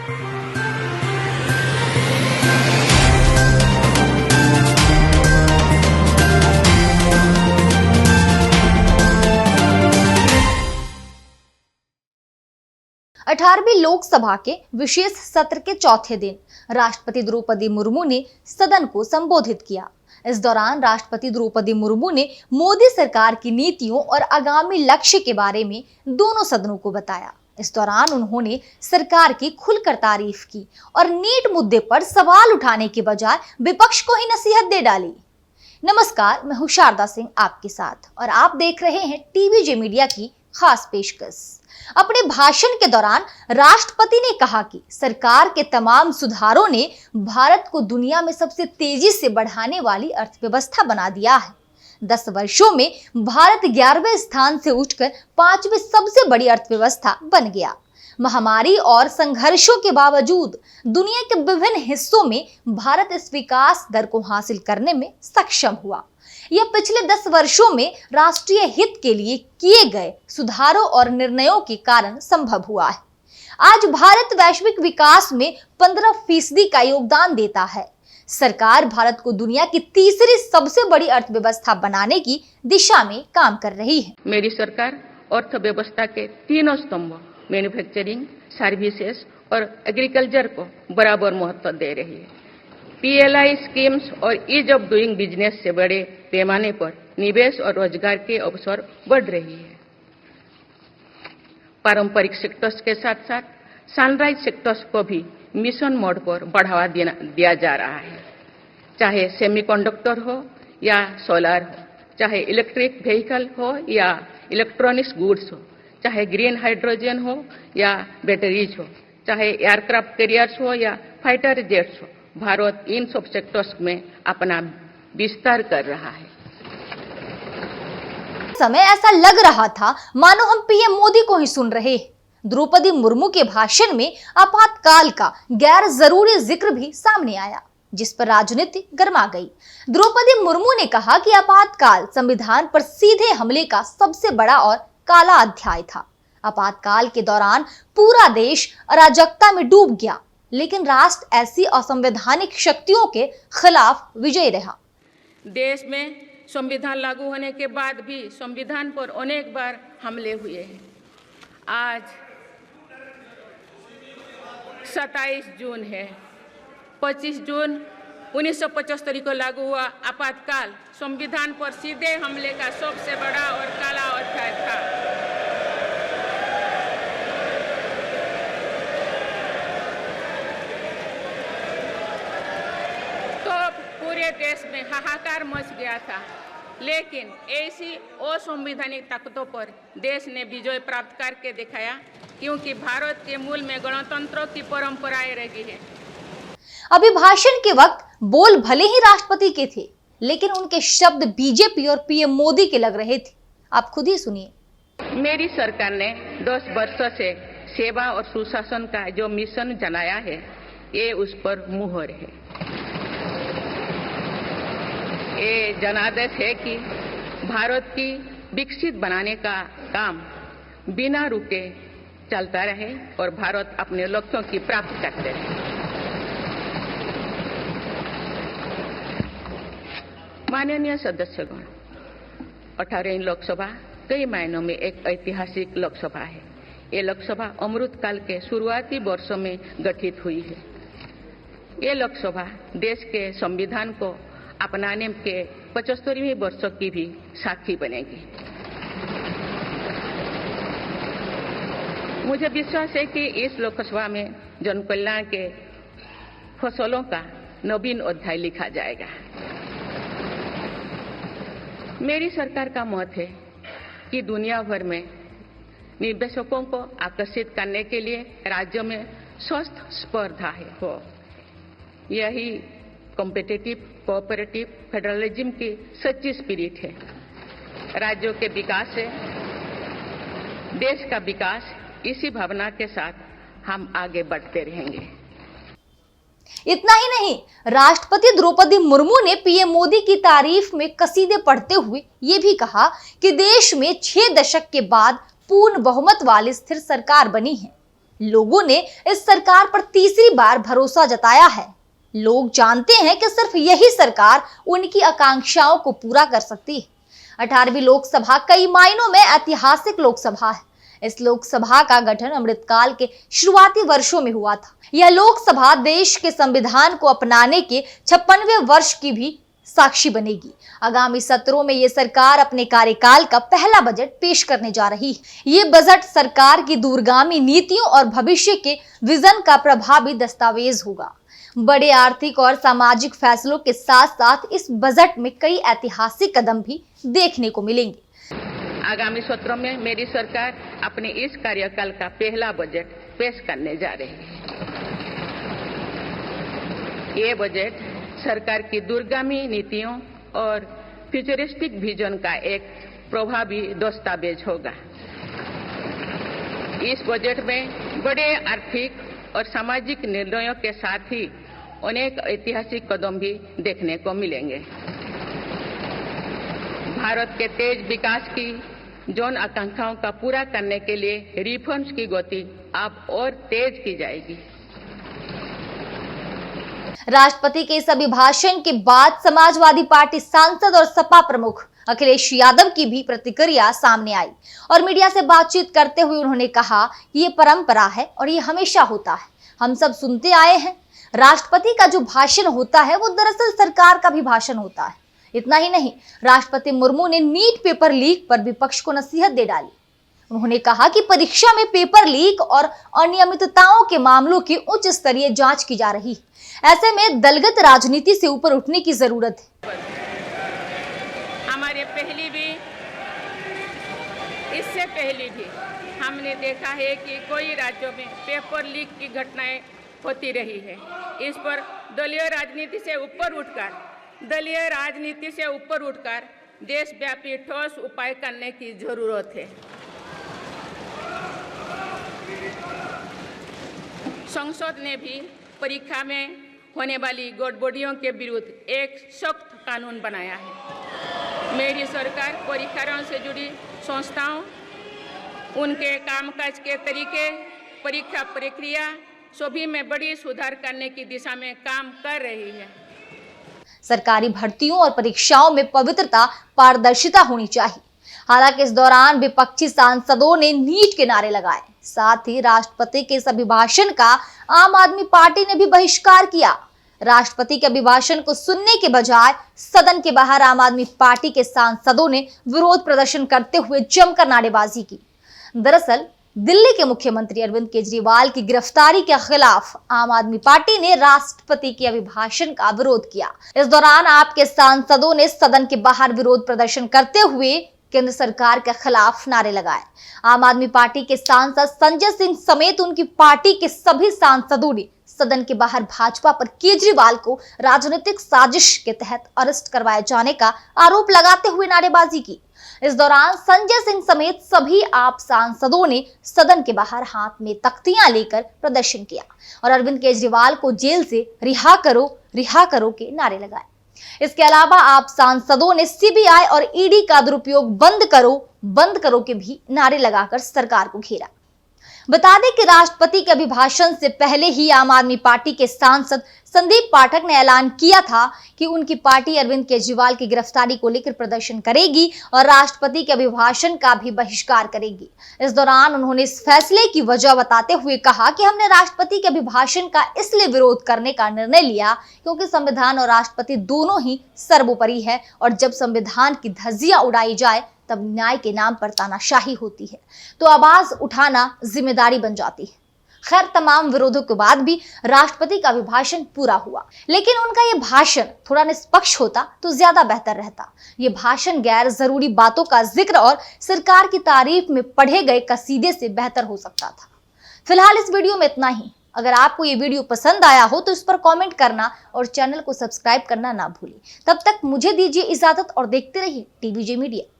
अठारहवीं लोकसभा के विशेष सत्र के चौथे दिन राष्ट्रपति द्रौपदी मुर्मू ने सदन को संबोधित किया। इस दौरान राष्ट्रपति द्रौपदी मुर्मू ने मोदी सरकार की नीतियों और आगामी लक्ष्य के बारे में दोनों सदनों को बताया। इस दौरान उन्होंने सरकार की खुलकर तारीफ की और नीट मुद्दे पर सवाल उठाने के बजाय विपक्ष को ही नसीहत दे डाली। नमस्कार, मैं हूं शारदा सिंह आपके साथ और आप देख रहे हैं टीवीजे मीडिया की खास पेशकश। अपने भाषण के दौरान राष्ट्रपति ने कहा कि सरकार के तमाम सुधारों ने भारत को दुनिया में सबसे तेजी से बढ़ाने वाली अर्थव्यवस्था बना दिया है। 10 वर्षों में भारत 11वें स्थान से उठकर 5वीं सबसे बड़ी अर्थव्यवस्था बन गया। महामारी और संघर्षों के बावजूद दुनिया के विभिन्न हिस्सों में भारत इस विकास दर को हासिल करने में सक्षम हुआ। यह पिछले 10 वर्षों में राष्ट्रीय हित के लिए किए गए सुधारों और निर्णयों के कारण संभव हुआ है। आज भारत वैश्विक विकास में 15% का योगदान देता है। सरकार भारत को दुनिया की तीसरी सबसे बड़ी अर्थव्यवस्था बनाने की दिशा में काम कर रही है। मेरी सरकार अर्थव्यवस्था के तीनों स्तंभ मैन्युफैक्चरिंग, सर्विसेज और एग्रीकल्चर को बराबर महत्व दे रही है। पीएलआई स्कीम्स और ईज ऑफ डूइंग बिजनेस से बड़े पैमाने पर निवेश और रोजगार के अवसर बढ़ रही है। पारंपरिक सेक्टर्स के साथ साथ सनराइज सेक्टर्स को भी मिशन मोड पर बढ़ावा दिया जा रहा है। चाहे सेमीकंडक्टर हो या सोलर हो, चाहे इलेक्ट्रिक व्हीकल हो या इलेक्ट्रॉनिक्स गुड्स हो, चाहे ग्रीन हाइड्रोजन हो या बैटरीज हो, चाहे एयरक्राफ्ट कैरियर्स हो या फाइटर जेट्स हो, भारत इन सब सेक्टर्स में अपना विस्तार कर रहा है। समय ऐसा लग रहा था मानो हम पीएम मोदी को ही सुन रहे हैं। द्रौपदी मुर्मू के भाषण में आपातकाल का गैर जरूरी जिक्र भी सामने आया, जिस पर राजनीति गर्मा गई। द्रौपदी मुर्मू ने कहा कि आपातकाल संविधान पर सीधे हमले का सबसे बड़ा और काला अध्याय था। आपातकाल के दौरान पूरा देश अराजकता में डूब गया, लेकिन राष्ट्र ऐसी असंवैधानिक शक्तियों के खिलाफ विजयी रहा। देश में संविधान लागू होने के बाद भी संविधान पर अनेक बार हमले हुए हैं। आज 27 जून है। 25 जून 1975 को लागू हुआ आपातकाल संविधान पर सीधे हमले का सबसे बड़ा और काला अध्याय था। पूरे देश में हाहाकार मच गया था, लेकिन ऐसी असंवैधानिक ताकतों पर देश ने विजय प्राप्त करके दिखाया, क्योंकि भारत के मूल में गणतंत्र की परंपराएं रही है। अभिभाषण के वक्त बोल भले ही राष्ट्रपति के थे, लेकिन उनके शब्द बीजेपी और पीएम मोदी के लग रहे थे। आप खुद ही सुनिए। मेरी सरकार ने 10 वर्षों से सेवा और सुशासन का जो मिशन जनाया है, ये उस पर मुहर है। ये जनादेश है कि भारत की विकसित बनाने का काम बिना रुके चलता रहे और भारत अपने लक्ष्यों की प्राप्ति करते रहे। माननीय सदस्यगण, 18वीं लोकसभा कई मायनों में एक ऐतिहासिक लोकसभा है। ये लोकसभा अमृतकाल के शुरुआती वर्षों में गठित हुई है। ये लोकसभा देश के संविधान को अपनाने के 75वें वर्षों की भी साक्षी बनेगी। मुझे विश्वास है कि इस लोकसभा में जन कल्याण के फसलों का नवीन अध्याय लिखा जाएगा। मेरी सरकार का मत है कि दुनिया भर में निवेशकों को आकर्षित करने के लिए राज्यों में स्वस्थ स्पर्धा हो। यही कॉम्पिटिटिव कोऑपरेटिव फेडरलिज्म की सच्ची स्पिरिट है। राज्यों के विकास से देश का विकास, इसी भावना के साथ हम आगे बढ़ते रहेंगे। इतना ही नहीं, राष्ट्रपति द्रौपदी मुर्मू ने पीएम मोदी की तारीफ में कसीदे पढ़ते हुए ये भी कहा कि देश में 6 दशक के बाद पूर्ण बहुमत वाली स्थिर सरकार बनी है। लोगों ने इस सरकार पर तीसरी बार भरोसा जताया है। लोग जानते हैं कि सिर्फ यही सरकार उनकी आकांक्षाओं को पूरा कर सकती है। 18वीं लोकसभा कई मायनों में ऐतिहासिक लोकसभा है। इस लोकसभा का गठन अमृतकाल के शुरुआती वर्षों में हुआ था। यह लोकसभा देश के संविधान को अपनाने के 56वें वर्ष की भी साक्षी बनेगी। आगामी सत्रों में ये सरकार अपने कार्यकाल का पहला बजट पेश करने जा रही है। ये बजट सरकार की दूरगामी नीतियों और भविष्य के विजन का प्रभावी दस्तावेज होगा। बड़े आर्थिक और सामाजिक फैसलों के साथ साथ इस बजट में कई ऐतिहासिक कदम भी देखने को मिलेंगे। आगामी सत्रों में मेरी सरकार अपने इस कार्यकाल का पहला बजट पेश करने जा रही है। ये बजट सरकार की दूरगामी नीतियों और फ्यूचरिस्टिक विजन का एक प्रभावी दस्तावेज होगा। इस बजट में बड़े आर्थिक और सामाजिक निर्णयों के साथ ही अनेक ऐतिहासिक कदम भी देखने को मिलेंगे। भारत के तेज विकास की जन आकांक्षाओं का पूरा करने के लिए रिफॉर्म्स की गति अब और तेज की जाएगी। राष्ट्रपति के इस अभिभाषण के बाद समाजवादी पार्टी सांसद और सपा प्रमुख अखिलेश यादव की भी प्रतिक्रिया सामने आई और मीडिया से बातचीत करते हुए उन्होंने कहा कि ये परंपरा है और ये हमेशा होता है, हम सब सुनते आए हैं। राष्ट्रपति का जो भाषण होता है वो दरअसल सरकार का भी भाषण होता है। इतना ही नहीं, राष्ट्रपति मुर्मू ने नीट पेपर लीक पर विपक्ष को नसीहत दे डाली। उन्होंने कहा कि परीक्षा में पेपर लीक और अनियमितताओं के मामलों की उच्च स्तरीय जांच की जा रही है। ऐसे में दलगत राजनीति से ऊपर उठने की जरूरत है। हमारे इससे पहले भी हमने देखा है कि कई राज्यों में पेपर लीक की घटनाएं होती रही है। इस पर दलीय राजनीति से ऊपर उठकर देशव्यापी ठोस उपाय करने की जरूरत है। संसद ने भी परीक्षा में होने वाली गड़बड़ियों के विरुद्ध एक सख्त कानून बनाया है। मेरी सरकार परीक्षाओं से जुड़ी संस्थाओं, उनके कामकाज के तरीके, परीक्षा प्रक्रिया सभी में बड़ी सुधार करने की दिशा में काम कर रही है। सरकारी भर्तियों और परीक्षाओं में पवित्रता, पारदर्शिता होनी चाहिए। हालांकि इस दौरान विपक्षी सांसदों ने नीट के नारे लगाए। साथ ही राष्ट्रपति के इस अभिभाषण का आम आदमी पार्टी ने भी बहिष्कार किया। राष्ट्रपति के अभिभाषण को सुनने के बजाय सदन के बाहर आम आदमी पार्टी के सांसदों ने विरोध प्रदर्शन करते हुए जमकर नारेबाजी की। दरअसल दिल्ली के मुख्यमंत्री अरविंद केजरीवाल की गिरफ्तारी के खिलाफ आम आदमी पार्टी ने राष्ट्रपति के अभिभाषण का विरोध किया। इस दौरान आपके सांसदों ने सदन के बाहर विरोध प्रदर्शन करते हुए केंद्र सरकार के खिलाफ नारे लगाए। आम आदमी पार्टी के सांसद संजय सिंह समेत उनकी पार्टी के सभी सांसदों ने सदन के बाहर भाजपा पर केजरीवाल को राजनीतिक साजिश के तहत अरेस्ट करवाए जाने का आरोप लगाते हुए नारेबाजी की। इस दौरान संजय सिंह समेत सभी आप सांसदों ने सदन के बाहर हाथ में तख्तियां लेकर प्रदर्शन किया और अरविंद केजरीवाल को जेल से रिहा करो के नारे लगाए। इसके अलावा आप सांसदों ने सीबीआई और ईडी का दुरुपयोग बंद करो के भी नारे लगाकर सरकार को घेरा। बता दें कि राष्ट्रपति के अभिभाषण से पहले ही आम आदमी पार्टी के सांसद संदीप पाठक ने ऐलान किया था कि उनकी पार्टी अरविंद केजरीवाल की गिरफ्तारी को लेकर प्रदर्शन करेगी और राष्ट्रपति के अभिभाषण का भी बहिष्कार करेगी। इस दौरान उन्होंने इस फैसले की वजह बताते हुए कहा कि हमने राष्ट्रपति के अभिभाषण का इसलिए विरोध करने का निर्णय लिया क्योंकि संविधान और राष्ट्रपति दोनों ही सर्वोपरि है और जब संविधान की धज्जियां उड़ाई जाए तब न्याय के नाम पर तानाशाही होती है तो आवाज उठाना जिम्मेदारी बन जाती है। खैर, तमाम विरोधों के बाद भी राष्ट्रपति का अभिभाषण पूरा हुआ, लेकिन उनका ये भाषण थोड़ा निष्पक्ष होता तो ज्यादा बेहतर रहता। ये भाषण गैर जरूरी बातों का जिक्र और सरकार की तारीफ में पढ़े गए कसीदे से बेहतर हो सकता था। फिलहाल इस वीडियो में इतना ही। अगर आपको ये वीडियो पसंद आया हो तो इस पर कमेंट करना और चैनल को सब्सक्राइब करना ना भूलें। तब तक मुझे दीजिए इजाजत और देखते रहिए टीवीजे मीडिया।